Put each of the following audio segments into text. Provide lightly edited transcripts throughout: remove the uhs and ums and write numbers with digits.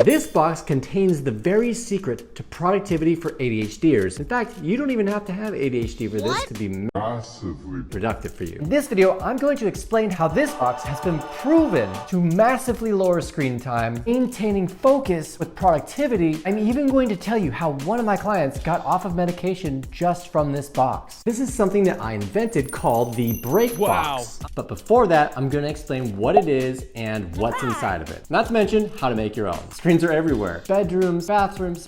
This box contains the very secret to productivity for ADHDers. In fact, you don't even have to have ADHD for this to be massively productive for you. In this video, I'm going to explain how this box has been proven to massively lower screen time, maintaining focus with productivity. I'm even going to tell you how one of my clients got off of medication just from this box. This is something that I invented called the break box. But before that, I'm going to explain what it is and what's inside of it. Not to mention how to make your own. Screens are everywhere. Bedrooms, bathrooms.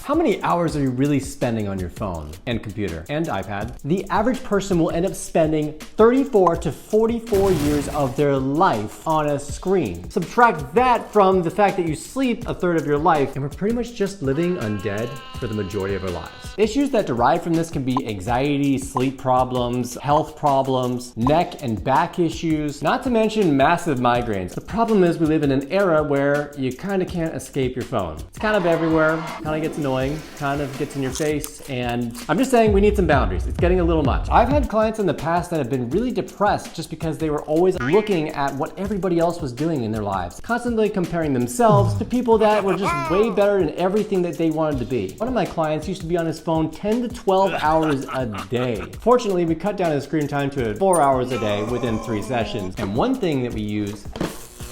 How many hours are you really spending on your phone and computer and iPad? The average person will end up spending 34 to 44 years of their life on a screen. Subtract that from the fact that you sleep a third of your life, and we're pretty much just living undead for the majority of our lives. Issues that derive from this can be anxiety, sleep problems, health problems, neck and back issues, not to mention massive migraines. The problem is we live in an era where you kind of can't escape your phone. It's kind of everywhere, kind of gets annoying, kind of gets in your face, and I'm just saying we need some boundaries. It's getting a little much. I've had clients in the past that have been really depressed just because they were always looking at what everybody else was doing in their lives, constantly comparing themselves to people that were just way better in everything that they wanted to be. One of my clients used to be on his phone 10 to 12 hours a day. Fortunately, we cut down his screen time to 4 hours a day within 3 sessions. And one thing that we use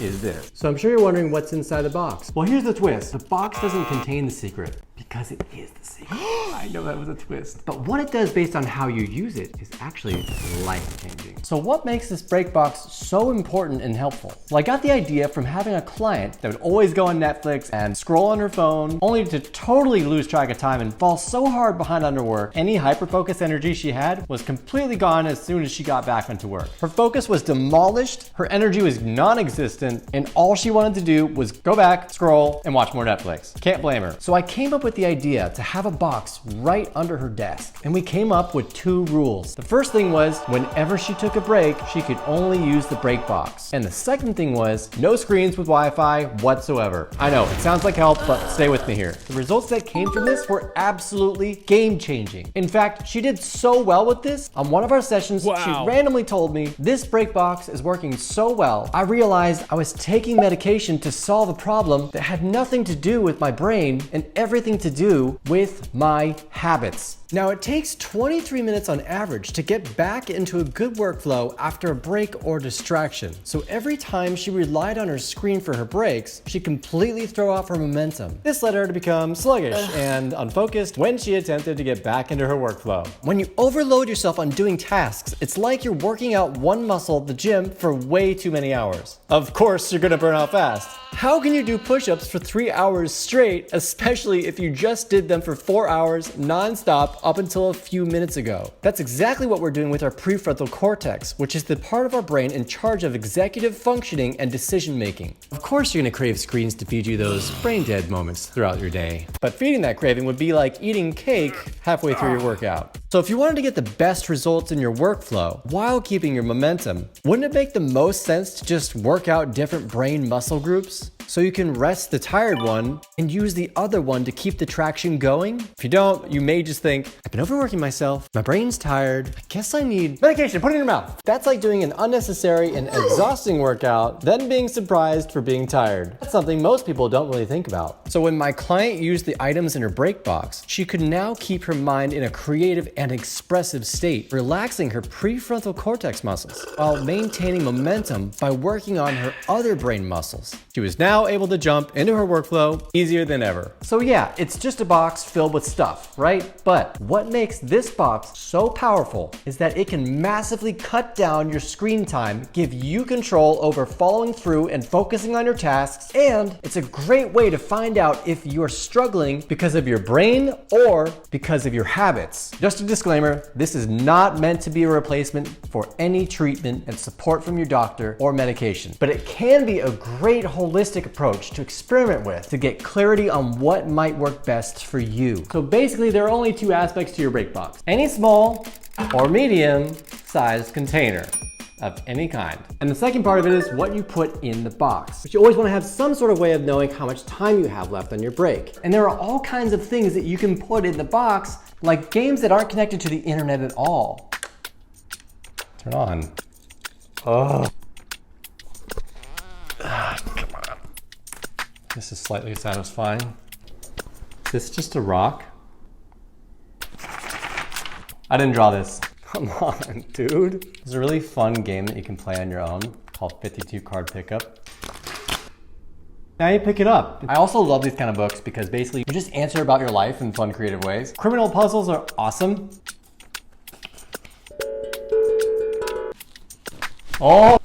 is this. So I'm sure you're wondering what's inside the box. Well, here's the twist. The box doesn't contain the secret because it is the secret. I know that was a twist. But what it does based on how you use it is actually life-changing. So what makes this break box so important and helpful? Well, I got the idea from having a client that would always go on Netflix and scroll on her phone, only to totally lose track of time and fall so hard behind on her work. Any hyper-focus energy she had was completely gone as soon as she got back into work. Her focus was demolished, her energy was non-existent, and all she wanted to do was go back, scroll, and watch more Netflix. Can't blame her. So I came up with the idea to have a box right under her desk. And we came up with 2 rules. The first thing was whenever she took a break, she could only use the break box. And the second thing was no screens with Wi-Fi whatsoever. I know, it sounds like help, but stay with me here. The results that came from this were absolutely game-changing. In fact, she did so well with this. On one of our sessions, she randomly told me, "This break box is working so well, I realized I was taking medication to solve a problem that had nothing to do with my brain and everything to do with my habits." Now, it takes 23 minutes on average to get back into a good workflow after a break or distraction. So every time she relied on her screen for her breaks, she'd completely throw off her momentum. This led her to become sluggish and unfocused when she attempted to get back into her workflow. When you overload yourself on doing tasks, it's like you're working out one muscle at the gym for way too many hours. Of course, you're gonna burn out fast. How can you do push-ups for 3 hours straight, especially if you just did them for 4 hours non-stop up until a few minutes ago? That's exactly what we're doing with our prefrontal cortex, which is the part of our brain in charge of executive functioning and decision-making. Of course, you're gonna crave screens to feed you those brain-dead moments throughout your day. But feeding that craving would be like eating cake halfway through your workout. So if you wanted to get the best results in your workflow while keeping your momentum, wouldn't it make the most sense to just work out different brain muscle groups? So you can rest the tired one and use the other one to keep the traction going? If you don't, you may just think, I've been overworking myself, my brain's tired, I guess I need medication, put it in your mouth. That's like doing an unnecessary and exhausting workout, then being surprised for being tired. That's something most people don't really think about. So when my client used the items in her break box, she could now keep her mind in a creative and expressive state, relaxing her prefrontal cortex muscles while maintaining momentum by working on her other brain muscles. She was now able to jump into her workflow easier than ever. So yeah, it's just a box filled with stuff, right? But what makes this box so powerful is that it can massively cut down your screen time, give you control over following through and focusing on your tasks, and it's a great way to find out if you're struggling because of your brain or because of your habits. Just a disclaimer, this is not meant to be a replacement for any treatment and support from your doctor or medication, but it can be a great holistic approach to experiment with to get clarity on what might work best for you. So basically, there are only 2 aspects to your break box. Any small or medium sized container of any kind. And the second part of it is what you put in the box. But you always want to have some sort of way of knowing how much time you have left on your break. And there are all kinds of things that you can put in the box, like games that aren't connected to the internet at all. Turn on. Oh. Come on. This is slightly satisfying. Is this just a rock? I didn't draw this. Come on, dude. It's a really fun game that you can play on your own called 52 Card Pickup. Now you pick it up. I also love these kind of books because basically you just answer about your life in fun, creative ways. Criminal puzzles are awesome. Oh!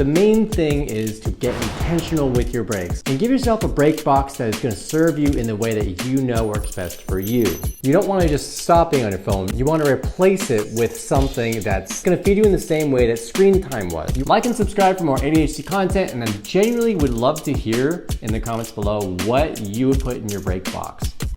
The main thing is to get intentional with your breaks and give yourself a break box that is going to serve you in the way that you know works best for you. You don't want to just stop being on your phone. You want to replace it with something that's going to feed you in the same way that screen time was. You like and subscribe for more ADHD content, and I genuinely would love to hear in the comments below what you would put in your break box.